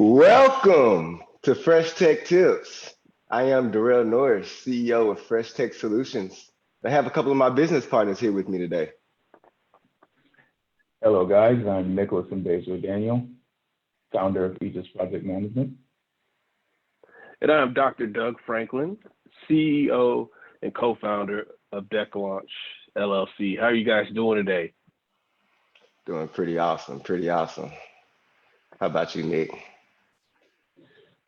Welcome to Fresh Tech Tips. I am Derrell Norris, CEO of Fresh Tech Solutions. I have a couple of my business partners here with me today. Hello, guys. I'm Nicholas Mbezo Daniel, founder of Aegis Project Management. And I'm Dr. Doug Franklin, CEO and co-founder of Derrell LLC. How are you guys doing today? Doing pretty awesome, pretty awesome. How about you, Nick?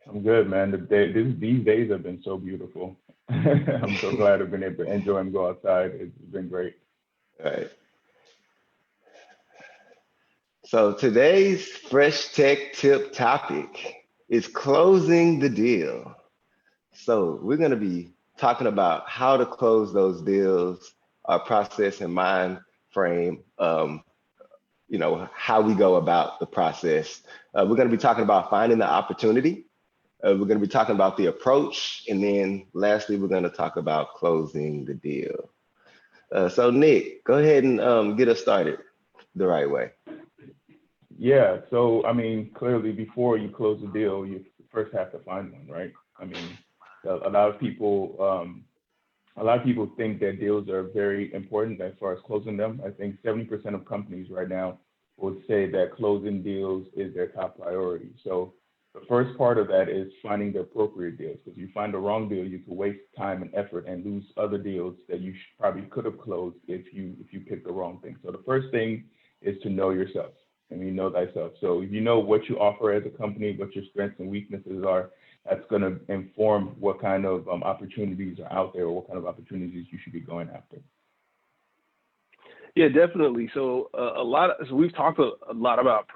I'm good, man. These days have been so beautiful. I'm so glad I've been able to enjoy and go outside. It's been great. All right. So today's Fresh Tech Tip topic is closing the deal. So we're going to be talking about how to close those deals, our process and mind frame, how we go about the process. We're going to be talking about finding the opportunity. We're going to be talking about the approach. And then lastly, we're going to talk about closing the deal. So Nick, go ahead and get us started the right way. Yeah. So, clearly before you close the deal, you first have to find one, right? A lot of people think that deals are very important as far as closing them. I think 70% of companies right now would say that closing deals is their top priority. So the first part of that is finding the appropriate deals, because you find the wrong deal, you could waste time and effort and lose other deals that you probably could have closed if you picked the wrong thing. So the first thing is to know yourself, and you know thyself. So if you know what you offer as a company, what your strengths and weaknesses are, that's going to inform what kind of opportunities are out there, or what kind of opportunities you should be going after. Yeah, definitely. So we've talked a lot about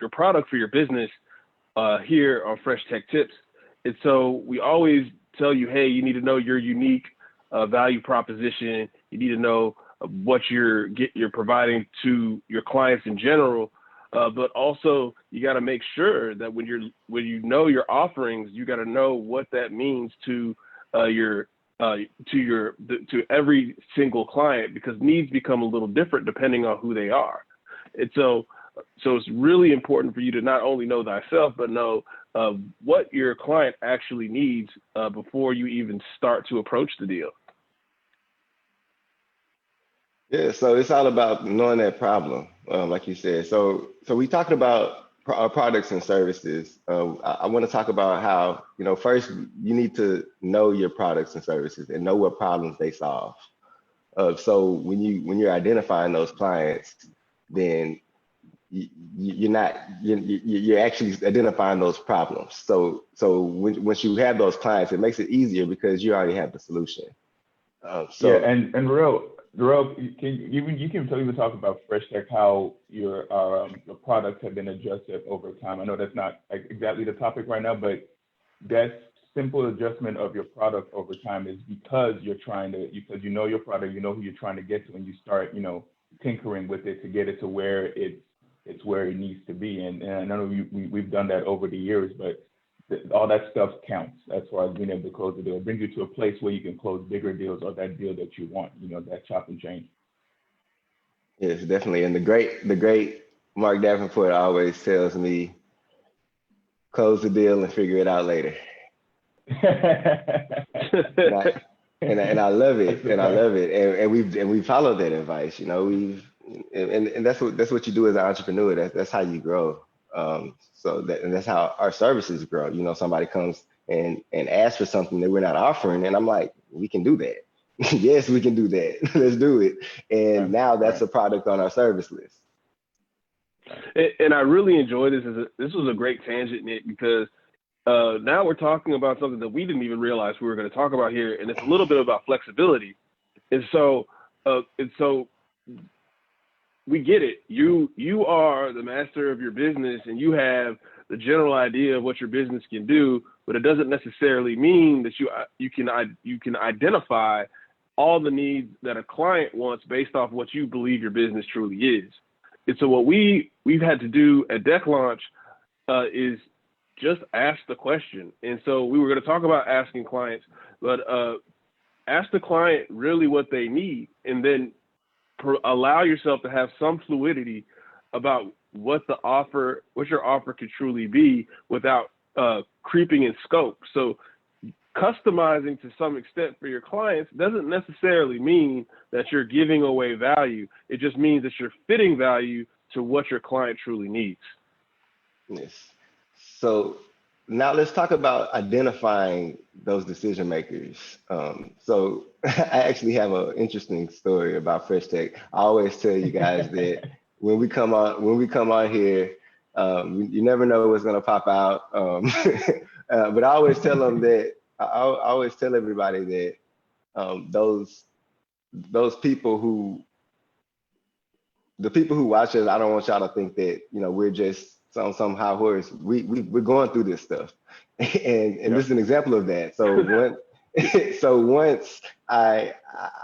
your product for your business here on Fresh Tech Tips. And so we always tell you, hey, you need to know your unique value proposition. You need to know what you're providing to your clients in general. But also you got to make sure that when you know your offerings, you got to know what that means to every single client, because needs become a little different depending on who they are. And so it's really important for you to not only know thyself, but know what your client actually needs before you even start to approach the deal. Yeah, so it's all about knowing that problem, like you said. So we talked about our products and services. I want to talk about how, first you need to know your products and services and know what problems they solve. So when you're identifying those clients, then you're actually identifying those problems. So once you have those clients, it makes it easier because you already have the solution. And Derrell, you can even talk about Fresh Tech, how your products have been adjusted over time. I know that's not exactly the topic right now, but that simple adjustment of your product over time is because because you know your product, you know who you're trying to get to, and you start, tinkering with it to get it to where it's where it needs to be. And I know we've done that over the years, but all that stuff counts as far as being able to close the deal. It brings you to a place where you can close bigger deals, or that deal that you want, that chop and change. Yes, definitely. And the great Mark Davenport always tells me, close the deal and figure it out later. and I love it. And I love it. And we follow that advice. And that's what you do as an entrepreneur. That's how you grow. And that's how our services grow. Somebody comes and asks for something that we're not offering, and I'm like, we can do that. Yes, we can do that. Let's do it. And now that's a product on our service list. And I really enjoy this. This was a great tangent, Nick, because now we're talking about something that we didn't even realize we were going to talk about here, and it's a little bit about flexibility. And so we get it. You are the master of your business, and you have the general idea of what your business can do, but it doesn't necessarily mean that you can identify all the needs that a client wants based off what you believe your business truly is. And so what we've had to do at Derrell is just ask the question. And so we were going to talk about asking clients, but ask the client really what they need, and then allow yourself to have some fluidity about what your offer could truly be without creeping in scope. So customizing to some extent for your clients doesn't necessarily mean that you're giving away value. It just means that you're fitting value to what your client truly needs. Yes. So now let's talk about identifying those decision makers. So I actually have an interesting story about Fresh Tech. I always tell you guys that when we come on here, you never know what's gonna pop out. But I always tell them that I always tell everybody that those people who the people who watch us, I don't want y'all to think that we're just some high horse. We're going through this stuff, and this is an example of that. So once I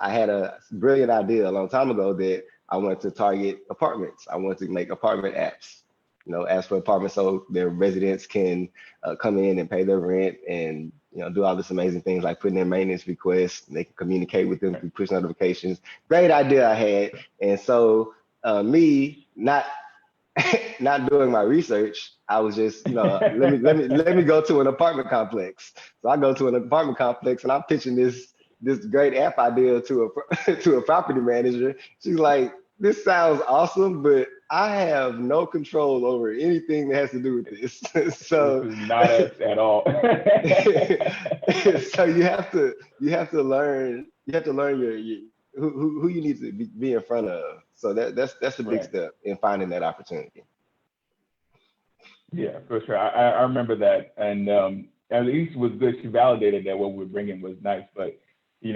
had a brilliant idea a long time ago that I wanted to target apartments. I wanted to make apartment apps. Apps for apartments so their residents can come in and pay their rent and do all this amazing things like putting in maintenance requests. And they can communicate with them through push notifications. Great idea I had, and so me not doing my research, I was just let me go to an apartment complex. So I go to an apartment complex and I'm pitching this great app idea to a property manager. She's like, "This sounds awesome, but I have no control over anything that has to do with this." So this is not us at all. So you have to learn your who you need to be in front of. So that's a big step in finding that opportunity. Yeah, for sure. I remember that, and at least was good. She validated that what we were bringing was nice, but it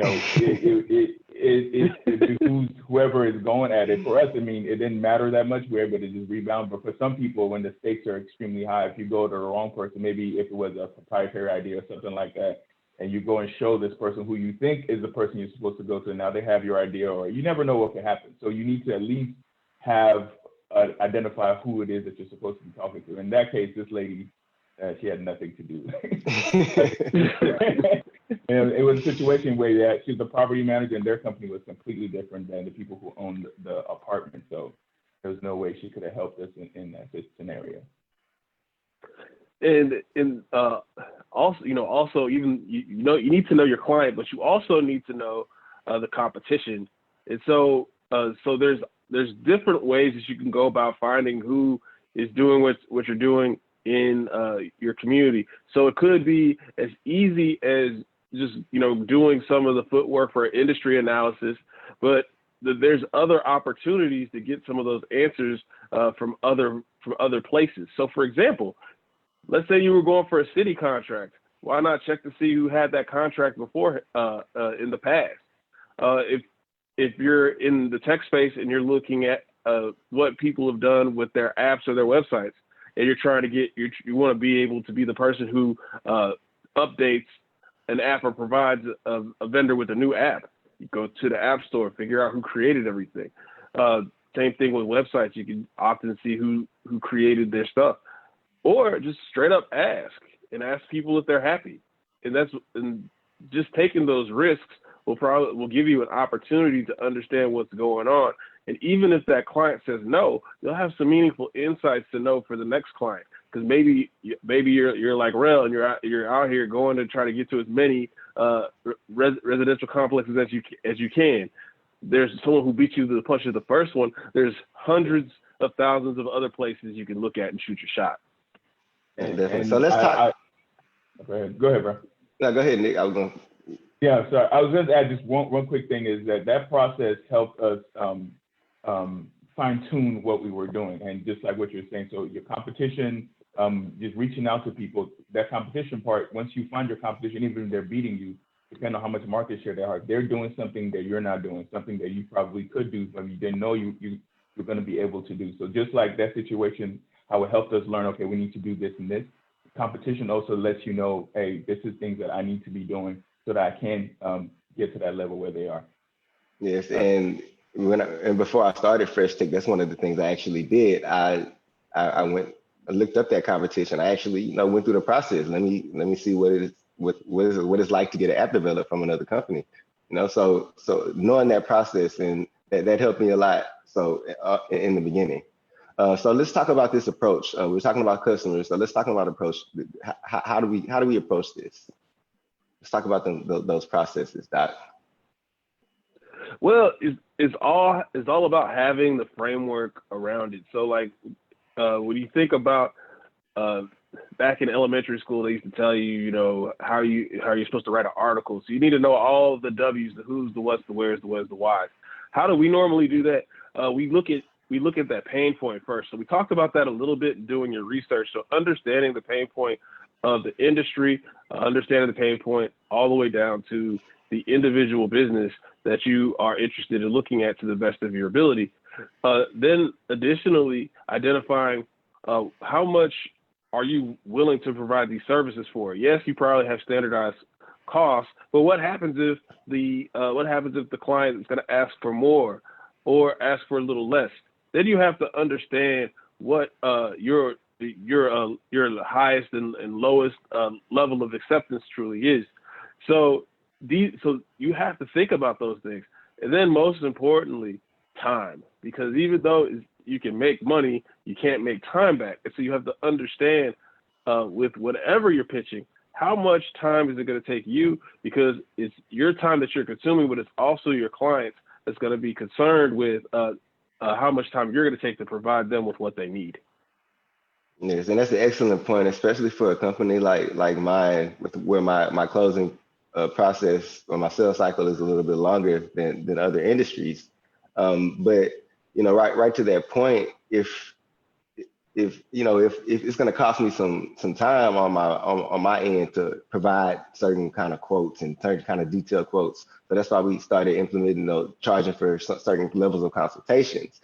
behooves whoever is going at it. For us, I mean, it didn't matter that much. We were able to just rebound. But for some people, when the stakes are extremely high, if you go to the wrong person, maybe if it was a proprietary idea or something like that, and you go and show this person who you think is the person you're supposed to go to, now they have your idea, or you never know what can happen. So you need to at least have identify who it is that you're supposed to be talking to. In that case, this lady, she had nothing to do. And it was a situation where she's the property manager and their company was completely different than the people who owned the apartment. So there was no way she could have helped us in that scenario. And also even you need to know your client, but you also need to know the competition. And so there's different ways that you can go about finding who is doing what you're doing in your community. So it could be as easy as just doing some of the footwork for industry analysis, but there's other opportunities to get some of those answers from other places. So for example, let's say you were going for a city contract. Why not check to see who had that contract before in the past? If you're in the tech space and you're looking at what people have done with their apps or their websites, and you're trying to you want to be able to be the person who updates an app or provides a vendor with a new app, you go to the app store, figure out who created everything. Same thing with websites. You can often see who created their stuff, or just straight up ask people if they're happy. And just taking those risks will give you an opportunity to understand what's going on. And even if that client says no, you'll have some meaningful insights to know for the next client. Because maybe you're like Rel and you're out here going to try to get to as many residential complexes as you can. There's someone who beat you to the punch of the first one. There's hundreds of thousands of other places you can look at and shoot your shot. And so let's talk. Go ahead, bro. No, go ahead, Nick. I was going. Yeah, so I was going to add just one quick thing is that process helped us fine tune what we were doing, and just like what you're saying. So your competition, just reaching out to people. That competition part. Once you find your competition, even if they're beating you, depending on how much market share they are, they're doing something that you're not doing, something that you probably could do, but you didn't know you're going to be able to do. So just like that situation, how it helped us learn, okay, we need to do this and this. Competition also lets you know, hey, this is things that I need to be doing so that I can get to that level where they are. Yes, and before I started Fresh Tech, that's one of the things I actually did. I looked up that competition. I actually went through the process. Let me see what it's like to get an app developed from another company. So knowing that process, and that helped me a lot. So in the beginning. So let's talk about this approach. We're talking about customers, so let's talk about approach. How do we approach this? Let's talk about those processes, Doc. Well, it's all about having the framework around it. So like when you think about back in elementary school, they used to tell you, you know, how you're supposed to write an article. So you need to know all the W's, the who's, the what's, the where's, the where's, the why's. How do we normally do that? We look at that pain point first. So we talked about that a little bit in doing your research. So understanding the pain point of the industry, understanding the pain point all the way down to the individual business that you are interested in looking at to the best of your ability. Then additionally, identifying how much are you willing to provide these services for? Yes, you probably have standardized costs, but what happens if the client is going to ask for more or ask for a little less? Then you have to understand what your highest and lowest level of acceptance truly is. So you have to think about those things. And then most importantly, time, because even though you can make money, you can't make time back. And so you have to understand with whatever you're pitching, how much time is it going to take you? Because it's your time that you're consuming, but it's also your clients that's going to be concerned with how much time you're going to take to provide them with what they need. Yes, and that's an excellent point, especially for a company like mine, where my closing process or my sales cycle is a little bit longer than other industries. But you know, right to that point, if it's going to cost me some time on my end to provide certain kind of quotes and certain kind of detailed quotes, so that's why we started implementing, charging for certain levels of consultations,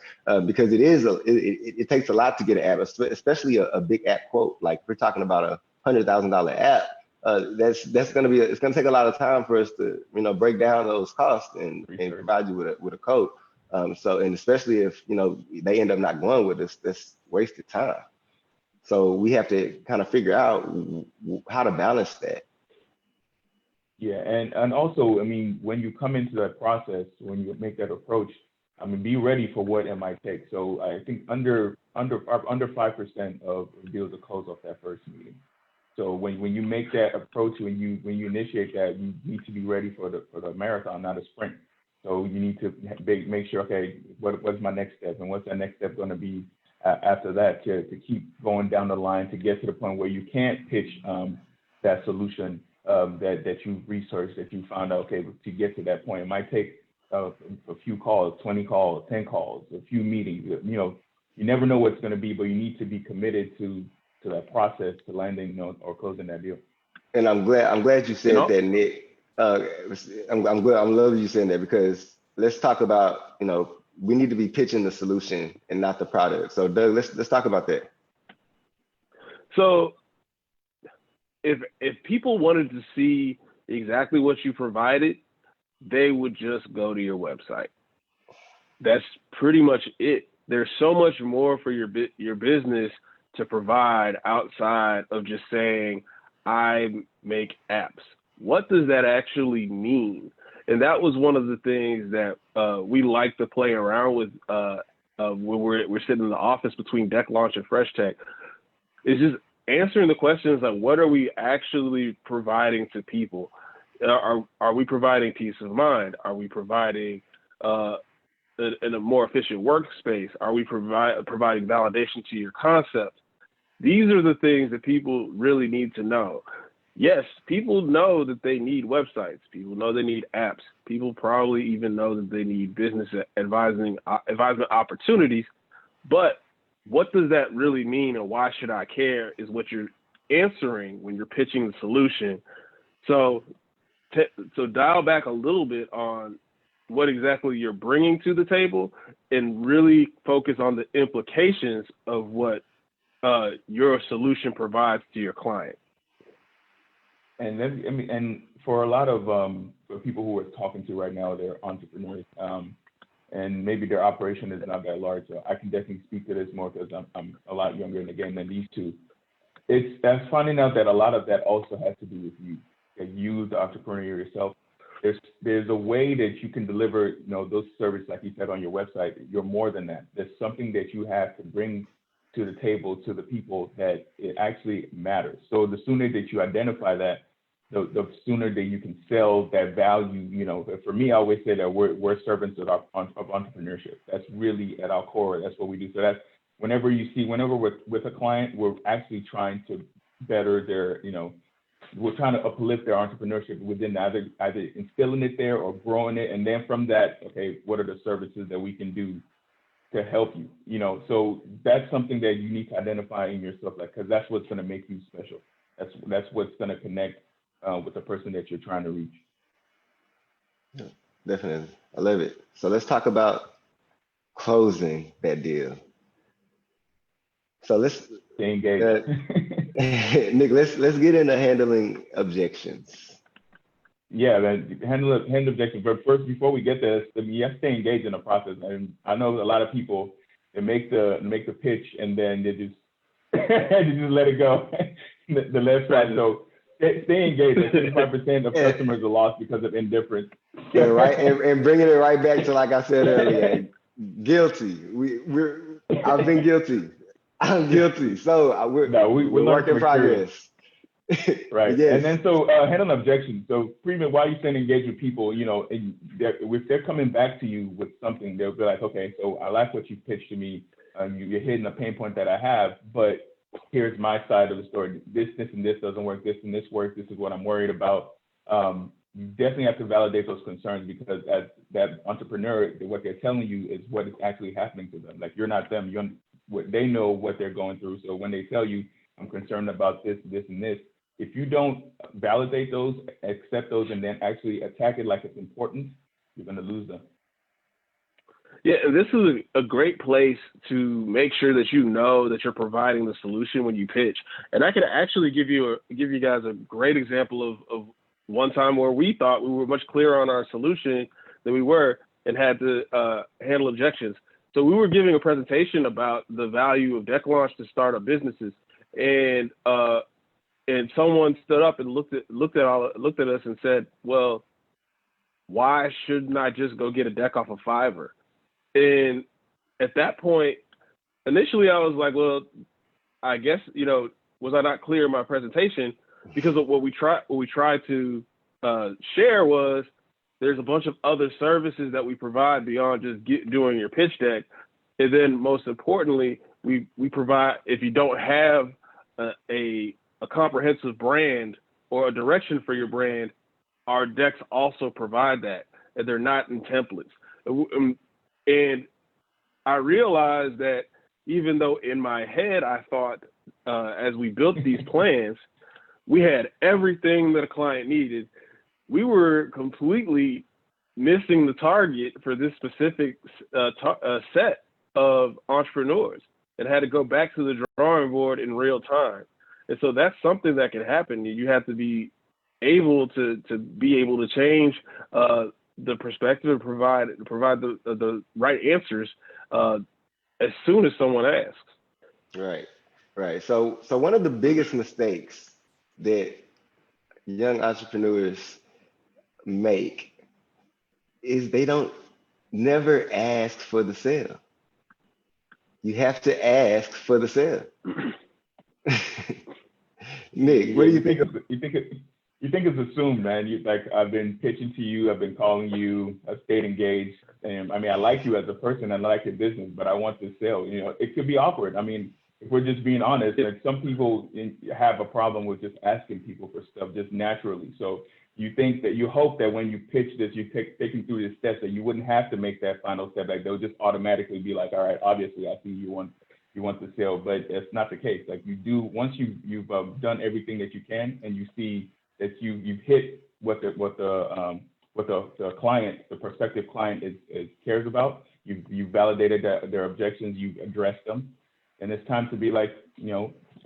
because it takes a lot to get an app, especially a big app quote. Like we're talking about $100,000 app. It's going to take a lot of time for us to break down those costs and provide you with a quote. And especially if they end up not going with us, that's wasted time. So we have to kind of figure out how to balance that. Yeah, and also, I mean, when you come into that process, when you make that approach, I mean, be ready for what it might take. So I think under 5% of deals are closed off that first meeting. So when you make that approach, when you initiate that, you need to be ready for the marathon, not a sprint. So you need to make sure, okay, what's my next step, and what's that next step going to be after that to keep going down the line to get to the point where you can't pitch that solution that you've researched, that you found out, okay, to get to that point. It might take a few calls, 20 calls, 10 calls, a few meetings. You never know what's going to be, but you need to be committed to that process, to landing or closing that deal. And I'm glad you said that, Nick. I'm loving you saying that, because let's talk about, we need to be pitching the solution and not the product. So Doug, let's talk about that. So if people wanted to see exactly what you provided, they would just go to your website. That's pretty much it. There's so much more for your business to provide outside of just saying, I make apps. What does that actually mean? And that was one of the things that we like to play around with when we're sitting in the office between Deck Launch and Fresh Tech, is just answering the questions like, what are we actually providing to people? Are we providing peace of mind? Are we providing in a more efficient workspace? Are we providing validation to your concept? These are the things that people really need to know. Yes, people know that they need websites. People know they need apps. People probably even know that they need business advisement opportunities. But what does that really mean, and why should I care, is what you're answering when you're pitching the solution. So dial back a little bit on what exactly you're bringing to the table, and really focus on the implications of what your solution provides to your client. And then, I mean, and for a lot of people who we're talking to right now, they're entrepreneurs, and maybe their operation is not that large. So I can definitely speak to this more because I'm a lot younger in the game than these two. That's finding out that a lot of that also has to do with you, the entrepreneur yourself. there's a way that you can deliver, those services, like you said, on your website. You're more than that. There's something that you have to bring to the table to the people that it actually matters. So the sooner that you identify that, the sooner that you can sell that value. For me, I always say that we're servants of entrepreneurship. That's really at our core. That's what we do. So that's whenever we're with a client, we're actually trying to better their, we're trying to uplift their entrepreneurship within either instilling it there or growing it. And then from that, okay, what are the services that we can do to help you? So that's something that you need to identify in yourself, because that's what's going to make you special. That's what's going to connect with the person that you're trying to reach. Yeah, definitely. I love it. So let's talk about closing that deal. So let's Stay engaged. Nick, let's get into handling objections. Yeah, man, handle objections. But first, before we get there, you have to stay engaged in the process. And I know a lot of people, they make the pitch and then they just they just let it go. the left side. So stay engaged. 65% of customers are lost because of indifference. Yeah, right. And bringing it right back to, like I said earlier, guilty. I've been guilty. I'm guilty. So we're work in progress. Right. Yes. And then handling objections. So pretty much while you're staying engaged with people, if they're coming back to you with something, they'll be like, okay, so I like what you pitched to me. You're hitting a pain point that I have, but here's my side of the story. This, and this doesn't work. This and this works. This is what I'm worried about. You definitely have to validate those concerns, because as that entrepreneur, what they're telling you is what is actually happening to them. Like, you're not them. They know what they're going through. So when they tell you, I'm concerned about this, this, and this, if you don't validate those, accept those, and then actually attack it like it's important, you're going to lose them. Yeah, this is a great place to make sure that you know that you're providing the solution when you pitch. And I could actually give you guys a great example of one time where we thought we were much clearer on our solution than we were, and had to handle objections. So we were giving a presentation about the value of deck launch to startup businesses, and someone stood up and looked at us and said, "Well, why shouldn't I just go get a deck off of Fiverr?" And at that point, initially I was like, "Well, I guess, was I not clear in my presentation?" Because of what we tried to share was, there's a bunch of other services that we provide beyond just doing your pitch deck. And then most importantly, we provide, if you don't have a comprehensive brand or a direction for your brand, our decks also provide that, and they're not in templates. And I realized that even though in my head I thought, as we built these plans, we had everything that a client needed, we were completely missing the target for this specific set of entrepreneurs, and had to go back to the drawing board in real time. And so that's something that can happen. You have to be able to change the perspective and provide the right answers as soon as someone asks. Right. So one of the biggest mistakes that young entrepreneurs make is they don't never ask for the sale. You have to ask for the sale. Nick, what do you think? You think it's assumed, man. I've been pitching to you, I've been calling you, I've stayed engaged. And I mean, I like you as a person, I like your business, but I want this sale. It could be awkward. I mean, if we're just being honest, like, some people have a problem with just asking people for stuff just naturally. So you hope that when you pitch this, you taking through the steps, that you wouldn't have to make that final step. Like, they'll just automatically be like, all right, obviously I see you want the sale, but it's not the case. Like, you do, once you've done everything that you can, and you see that you've hit what the client, the prospective client is cares about. You've validated their objections, you've addressed them, and it's time to be like,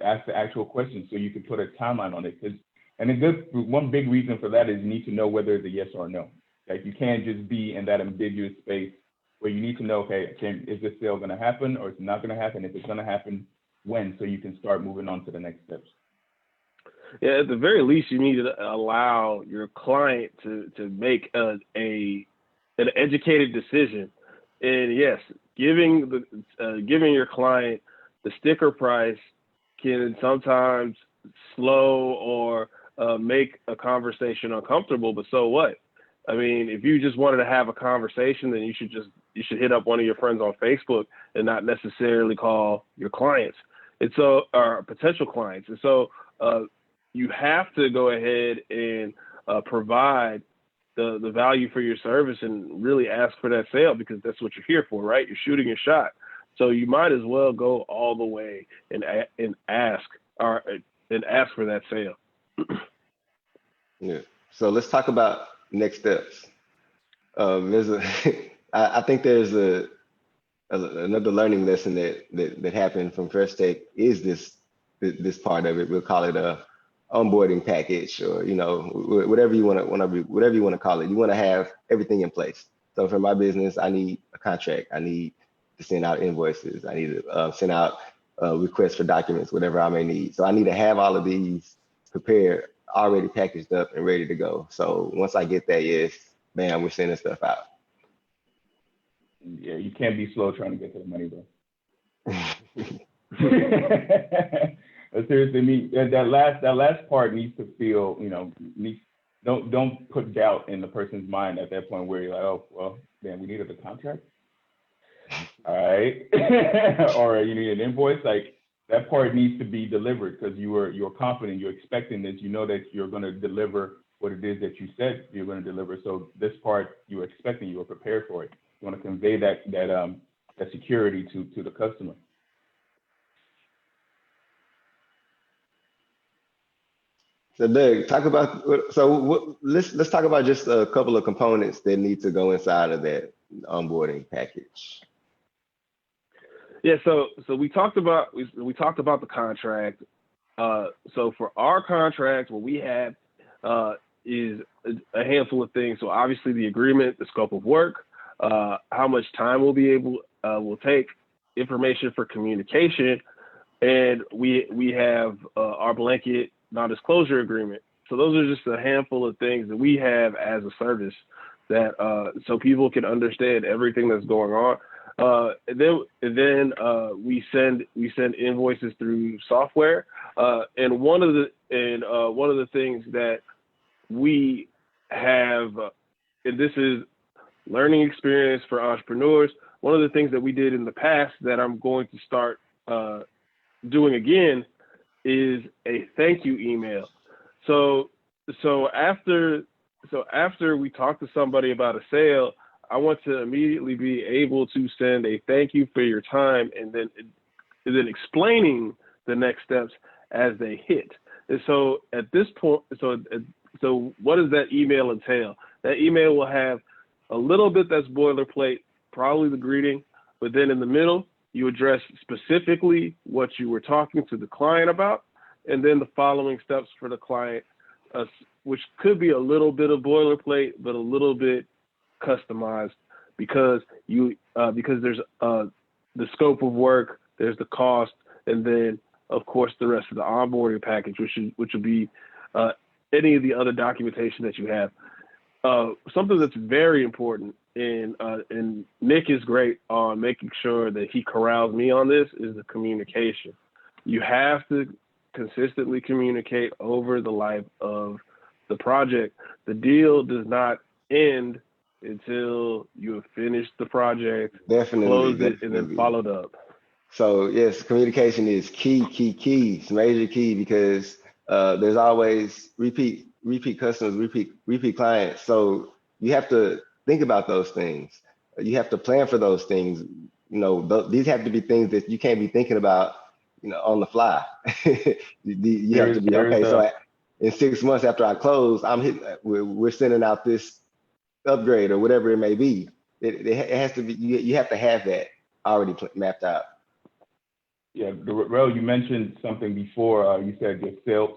ask the actual questions so you can put a timeline on it. One big reason for that is you need to know whether it's a yes or a no. Like, you can't just be in that ambiguous space where you need to know, okay, is this sale going to happen, or is it not going to happen? If it's going to happen, when? So you can start moving on to the next steps. Yeah, at the very least, you need to allow your client to make an educated decision. And yes, giving your client the sticker price can sometimes slow or make a conversation uncomfortable. But so what? I mean, if you just wanted to have a conversation, then you should hit up one of your friends on Facebook and not necessarily call your clients. And so, or potential clients. And so, you have to go ahead and provide the value for your service and really ask for that sale, because that's what you're here for, right? You're shooting your shot. So you might as well go all the way and ask for that sale. Yeah. So let's talk about next steps. There's a, I think there's another learning lesson that happened from First Take is this part of it. We'll call it a onboarding package, or whatever you want to call it. You want to have everything in place. So for my business, I need a contract. I need to send out invoices. I need to send out requests for documents, whatever I may need. So I need to have all of these prepared, already packaged up and ready to go. So once I get that, yes, bam, we're sending stuff out. Yeah, you can't be slow trying to get to the money, bro. Seriously, that last part needs to feel, don't put doubt in the person's mind at that point where you're like, oh, well, man, we needed a contract. All right. Or you need an invoice. Like, that part needs to be delivered because you're confident, you're expecting this, you know that you're going to deliver what it is that you said you're going to deliver. So this part you were expecting, you were prepared for it. You want to convey that security to the customer. So Doug, let's talk about just a couple of components that need to go inside of that onboarding package. Yeah, so we talked about the contract. So for our contract, what we have is a handful of things. So obviously the agreement, the scope of work, how much time will take, information for communication, and we have our blanket non-disclosure agreement. So those are just a handful of things that we have as a service that so people can understand everything that's going on. And then we send invoices through software. And one of the things that we have, and this is learning experience for entrepreneurs. One of the things that we did in the past that I'm going to start doing again is a thank you email. So after we talk to somebody about a sale, I want to immediately be able to send a thank you for your time, and then explaining the next steps as they hit. And so at this point, so what does that email entail? That email will have a little bit that's boilerplate, probably the greeting, but then in the middle, you address specifically what you were talking to the client about, and then the following steps for the client, which could be a little bit of boilerplate, but a little bit customized because there's the scope of work, there's the cost, and then of course the rest of the onboarding package, which will be any of the other documentation that you have. Something that's very important, and Nick is great on making sure that he corrals me on this, is the communication. You have to consistently communicate over the life of the project. The deal does not end until you have finished the project, closed it, and then followed up. So yes, communication is key. It's major key, because there's always repeat customers, repeat clients. So you have to think about those things. You have to plan for those things. These have to be things that you can't be thinking about, on the fly. You have to be okay. So in 6 months after I close, we're sending out this upgrade or whatever it may be. It has to be. You have to have that already mapped out. Yeah, Derrell, you mentioned something before. You said your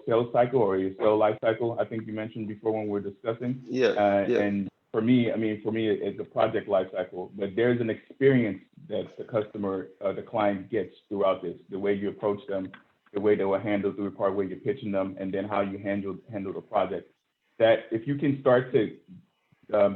sales cycle or your sales life cycle. I think you mentioned before when we were discussing. Yeah. And for me, it's a project life cycle, but there's an experience that the customer, the client gets throughout this. The way you approach them, the way they will handle the part where you're pitching them, and then how you handle the project. That if you can start to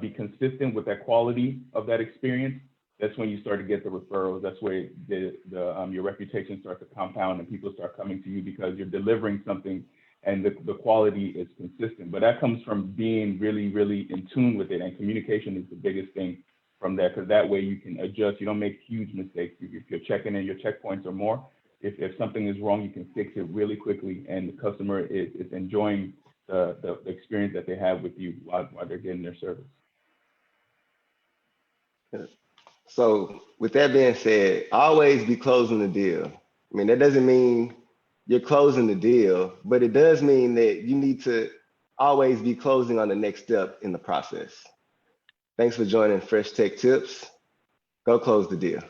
be consistent with that quality of that experience, that's when you start to get the referrals. That's where your reputation starts to compound and people start coming to you because you're delivering something and the quality is consistent. But that comes from being really, really in tune with it, and communication is the biggest thing from that, because that way you can adjust. You don't make huge mistakes. If you're checking in, your checkpoints are more. If something is wrong, you can fix it really quickly, and the customer is enjoying the experience that they have with you while they're getting their service. So with that being said, always be closing the deal. I mean, that doesn't mean you're closing the deal, but it does mean that you need to always be closing on the next step in the process. Thanks for joining Fresh Tech Tips. Go close the deal.